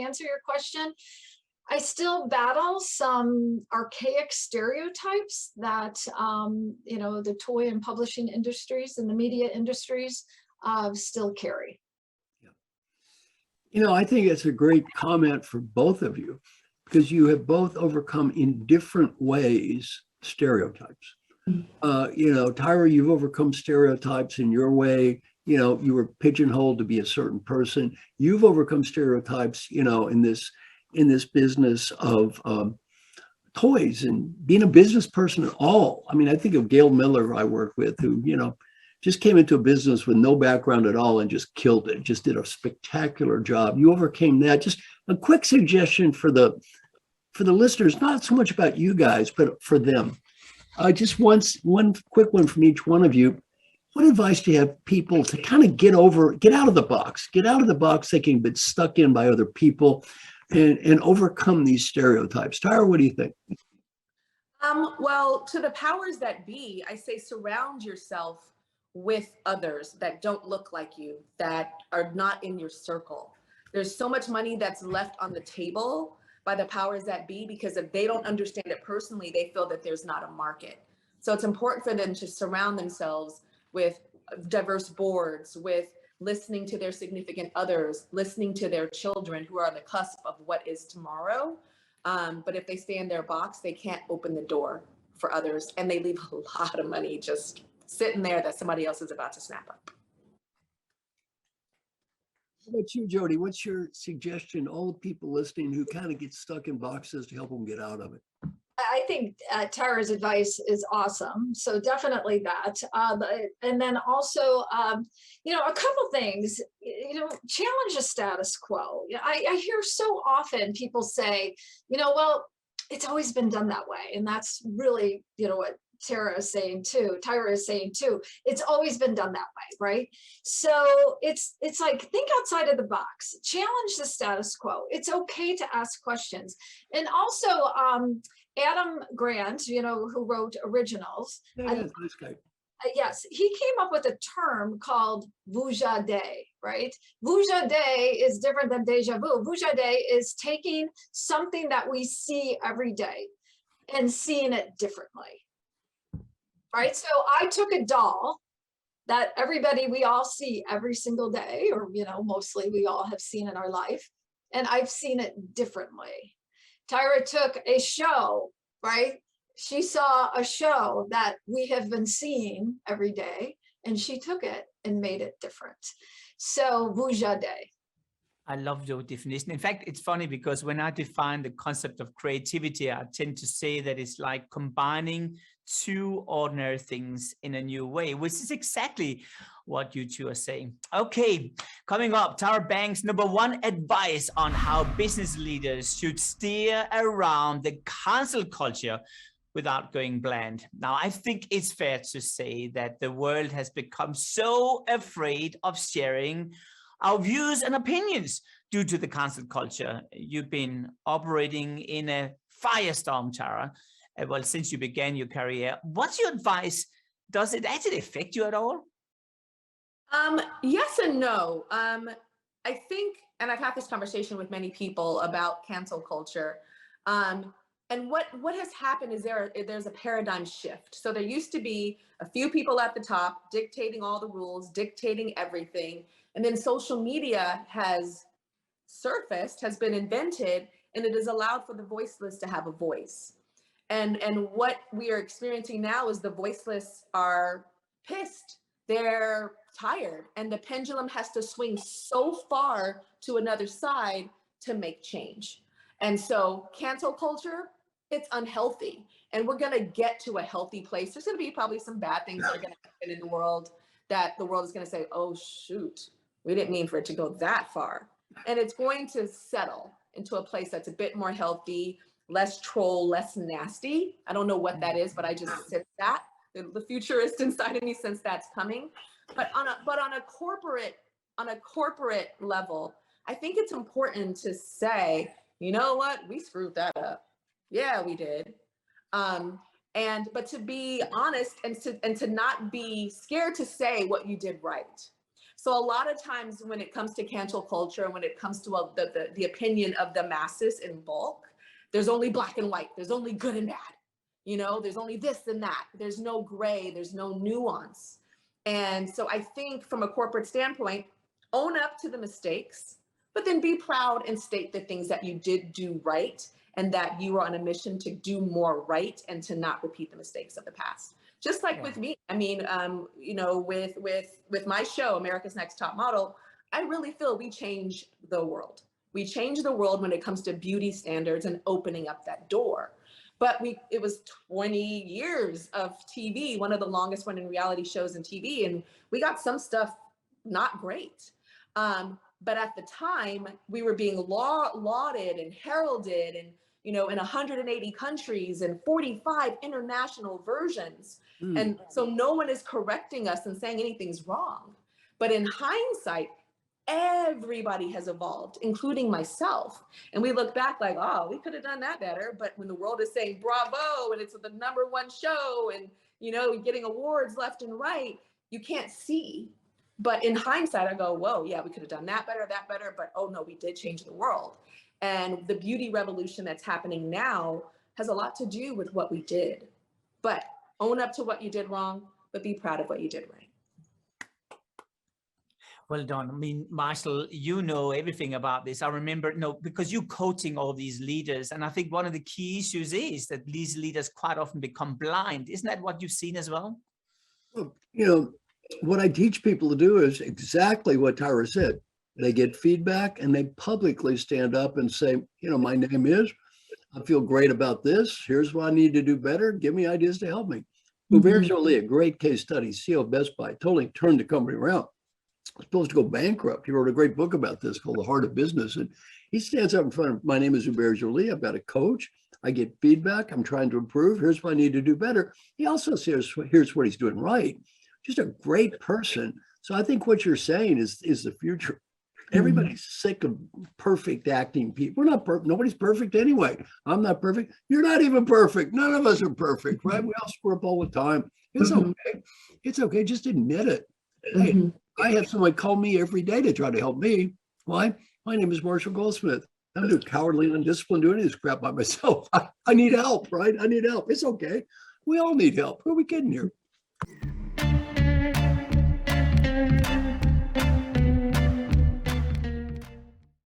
answer your question, I still battle some archaic stereotypes that, the toy and publishing industries and the media industries still carry. I think it's a great comment for both of you, because you have both overcome in different ways stereotypes. Tyra, you've overcome stereotypes in your way. You were pigeonholed to be a certain person. You've overcome stereotypes, in this business of toys and being a business person at all. I mean, I think of Gail Miller I worked with, who, just came into a business with no background at all and just killed it, just did a spectacular job. You overcame that. Just a quick suggestion for the listeners, not so much about you guys, but for them. Just one quick one from each one of you. What advice do you have people to kind of get out of the box thinking been stuck in by other people and overcome these stereotypes? Tyra, what do you think? Well, to the powers that be, I say surround yourself with others that don't look like you, that are not in your circle. There's so much money that's left on the table by the powers that be, because if they don't understand it personally, they feel that there's not a market. So it's important for them to surround themselves with diverse boards, with listening to their significant others, listening to their children who are on the cusp of what is tomorrow. But if they stay in their box, they can't open the door for others, and they leave a lot of money just sitting there that somebody else is about to snap up. How about you, Jodi? What's your suggestion to all the people listening who kind of get stuck in boxes to help them get out of it? I think Tyra's advice is awesome. So definitely that. And then also, a couple things, challenge the status quo. I hear so often people say, well, it's always been done that way. And that's really, what Tyra is saying too. It's always been done that way, right? So it's like, think outside of the box, challenge the status quo. It's okay to ask questions. And also, Adam Grant, who wrote Originals. Yeah, nice guy. Yes, he came up with a term called vujade, right? Vujade is different than deja vu. Vujade is taking something that we see every day and seeing it differently, right? So I took a doll that we all see every single day, or, mostly we all have seen in our life, and I've seen it differently. Tyra took a show, right? She saw a show that we have been seeing every day, and she took it and made it different. So, vujade. I love your definition. In fact, it's funny because when I define the concept of creativity, I tend to say that it's like combining two ordinary things in a new way, which is exactly what you two are saying. Okay, coming up, Tyra Banks' #1 advice on how business leaders should steer around the cancel culture without going bland. Now, I think it's fair to say that the world has become so afraid of sharing our views and opinions due to the cancel culture. You've been operating in a firestorm, Tyra. Well, since you began your career, what's your advice? Does it actually affect you at all? Yes and no. I think, and I've had this conversation with many people about cancel culture. And what has happened is there's a paradigm shift. So there used to be a few people at the top dictating all the rules, dictating everything. And then social media has surfaced, has been invented, and it has allowed for the voiceless to have a voice. And what we are experiencing now is the voiceless are pissed. They're tired, and the pendulum has to swing so far to another side to make change. And so cancel culture, it's unhealthy, and we're going to get to a healthy place. There's going to be probably some bad things that are going to happen in the world that the world is going to say, oh, shoot, we didn't mean for it to go that far. And it's going to settle into a place that's a bit more healthy, less troll, less nasty. I don't know what that is, but I just sense that. The futurist inside of me sense that's coming. But on a corporate level, I think it's important to say, you know what, we screwed that up. Yeah, we did. But to be honest and to not be scared to say what you did right. So a lot of times when it comes to cancel culture and when it comes to the opinion of the masses in bulk, there's only black and white. There's only good and bad. You know, there's only this and that. There's no gray. There's no nuance. And so I think from a corporate standpoint, own up to the mistakes, but then be proud and state the things that you did do right and that you are on a mission to do more right and to not repeat the mistakes of the past. Just like with me, I mean, you know, with my show, America's Next Top Model, I really feel we change the world. We change the world when it comes to beauty standards and opening up that door. But it was 20 years of TV, one of the longest running reality shows in TV, and we got some stuff not great. But at the time, we were being lauded and heralded, and you know, in 180 countries and 45 international versions. And so no one is correcting us and saying anything's wrong. But in hindsight, everybody has evolved, including myself. And we look back like, oh, we could have done that better. But when the world is saying bravo, and it's the #1 show, and you know, getting awards left and right, you can't see. But in hindsight, I go, whoa, yeah, we could have done that better. But oh no, we did change the world. And the beauty revolution that's happening now has a lot to do with what we did. But own up to what you did wrong, but be proud of what you did right. Well done. I mean, Marshall, you know everything about this. I remember, because you're coaching all these leaders. And I think one of the key issues is that these leaders quite often become blind. Isn't that what you've seen as well? You know, what I teach people to do is exactly what Tyra said. They get feedback and they publicly stand up and say, you know, my name is, I feel great about this. Here's what I need to do better. Give me ideas to help me. Hubert Joly, a great case study, CEO of Best Buy, totally turned the company around. Was supposed to go bankrupt. He wrote a great book about this called The Heart of Business. And he stands up in front of, my name is Hubert Joly. I've got a coach. I get feedback. I'm trying to improve. Here's what I need to do better. He also says, here's what he's doing right. Just a great person. So I think what you're saying is the future. Everybody's sick of perfect acting people. We're not perfect. Nobody's perfect anyway. I'm not perfect. You're not even perfect. None of us are perfect, right? We all screw up all the time. It's okay. It's okay. Just admit it. Hey, I have someone call me every day to try to help me. Why? My name is Marshall Goldsmith. I'm too cowardly and undisciplined doing this crap by myself. I need help, right? I need help. It's okay. We all need help. Who are we kidding here?